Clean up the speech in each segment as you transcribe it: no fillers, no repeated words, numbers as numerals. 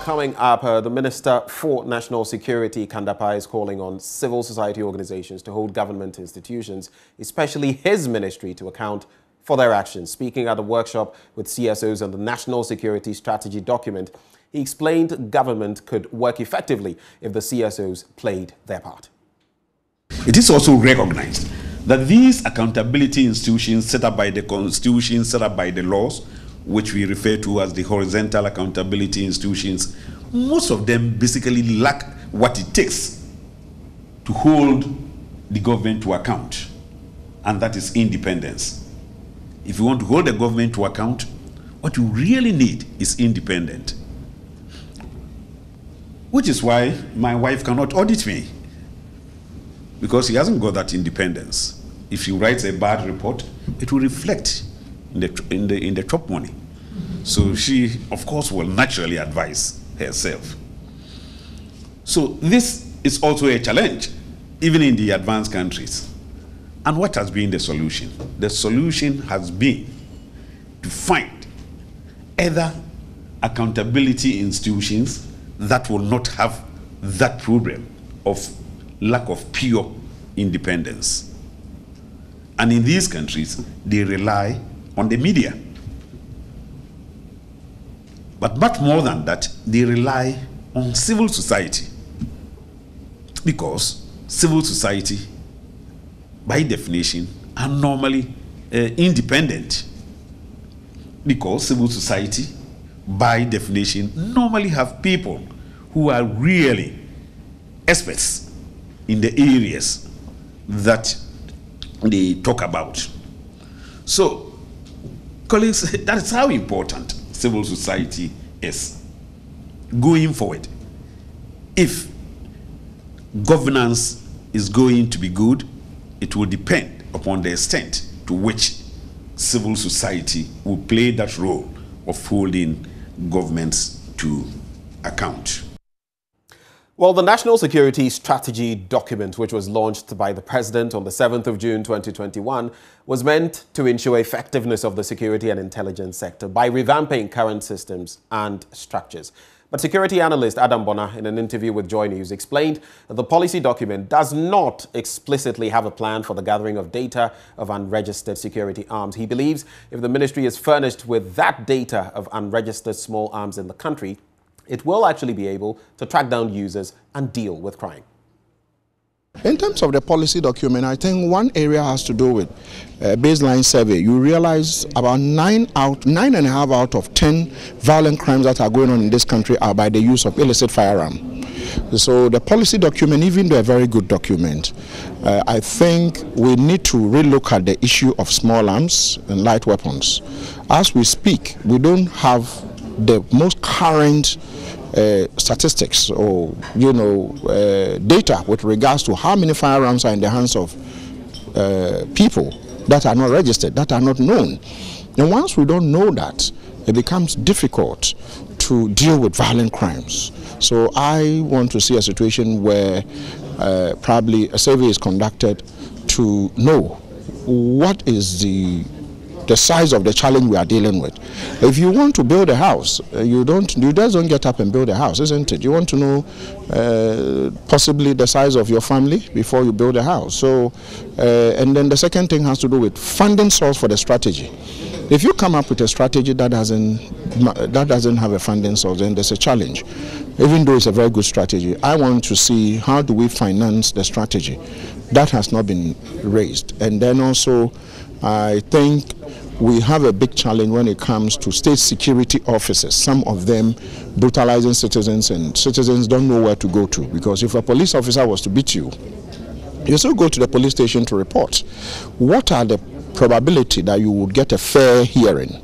coming up, the Minister for National Security, Kandapa, is calling on civil society organizations to hold government institutions, especially his ministry, to account for their actions. Speaking at a workshop with CSOs on the National Security Strategy document, he explained government could work effectively if the CSOs played their part. It is also recognized that these accountability institutions set up by the Constitution, set up by the laws, which we refer to as the horizontal accountability institutions, most of them basically lack what it takes to hold the government to account, and that is independence. If you want to hold the government to account, what you really need is independence. Which is why my wife cannot audit me, because she hasn't got that independence. If she writes a bad report, it will reflect in the top money. So she, of course, will naturally advise herself. So this is also a challenge, even in the advanced countries. And what has been the solution? The solution has been to find either accountability institutions that will not have that problem of lack of pure independence. And in these countries, they rely on the media. But much more than that, they rely on civil society. Because civil society, by definition, are normally independent. Because civil society, by definition, normally have people who are really experts in the areas that they talk about. So, colleagues, that's how important civil society is going forward. If governance is going to be good, it will depend upon the extent to which civil society will play that role of holding governments to account. Well, the National Security Strategy document, which was launched by the President on the 7th of June 2021, was meant to ensure effectiveness of the security and intelligence sector by revamping current systems and structures. But security analyst Adam Bona, in an interview with Joy News, explained that the policy document does not explicitly have a plan for the gathering of data of unregistered security arms. He believes if the ministry is furnished with that data of unregistered small arms in the country, it will actually be able to track down users and deal with crime. In terms of the policy document, I think one area has to do with baseline survey. You realize about 9.5 out of 10 violent crimes that are going on in this country are by the use of illicit firearm. So the policy document, even though a very good document, I think we need to relook at the issue of small arms and light weapons. As we speak, we don't have the most current statistics or data with regards to how many firearms are in the hands of people that are not registered, that are not known. And once we don't know that, it becomes difficult to deal with violent crimes. So I want to see a situation where probably a survey is conducted to know what is the size of the challenge we are dealing with. If you want to build a house, you just don't get up and build a house, isn't it? You want to know possibly the size of your family before you build a house. So, and then the second thing has to do with funding source for the strategy. If you come up with a strategy that doesn't have a funding source, then there's a challenge. Even though it's a very good strategy, I want to see how do we finance the strategy. That has not been raised. And then also, I think we have a big challenge when it comes to state security officers, some of them brutalizing citizens, and citizens don't know where to go to, because if a police officer was to beat you, you still go to the police station to report. What are the probability that you would get a fair hearing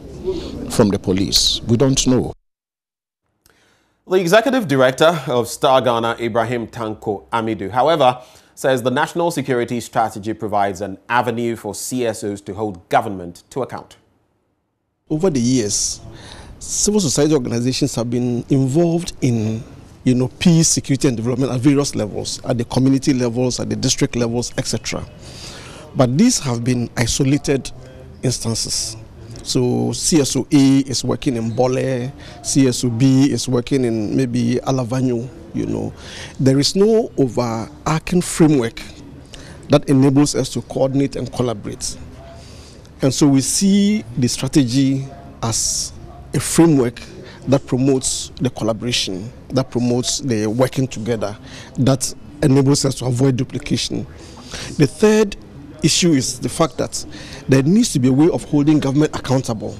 from the police? We don't know. The executive director of Star Ghana, Ibrahim Tanko Amidou, however, says the national security strategy provides an avenue for CSOs to hold government to account. Over the years, civil society organizations have been involved in peace, security and development at various levels, at the community levels, at the district levels, etc. But these have been isolated instances. So CSO A is working in Bole, CSO B is working in maybe Alavanyo, you know. There is no overarching framework that enables us to coordinate and collaborate. And so we see the strategy as a framework that promotes the collaboration, that promotes the working together, that enables us to avoid duplication. The third issue is the fact that there needs to be a way of holding government accountable.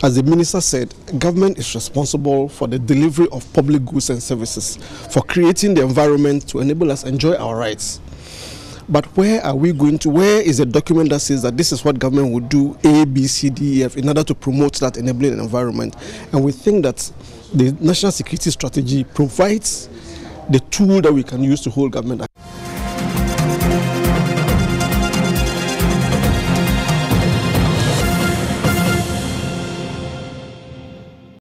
As the minister said, government is responsible for the delivery of public goods and services, for creating the environment to enable us enjoy our rights. But where are we going to? Where is a document that says that this is what government would do A, B, C, D, E, F in order to promote that enabling environment? And we think that the national security strategy provides the tool that we can use to hold government accountable.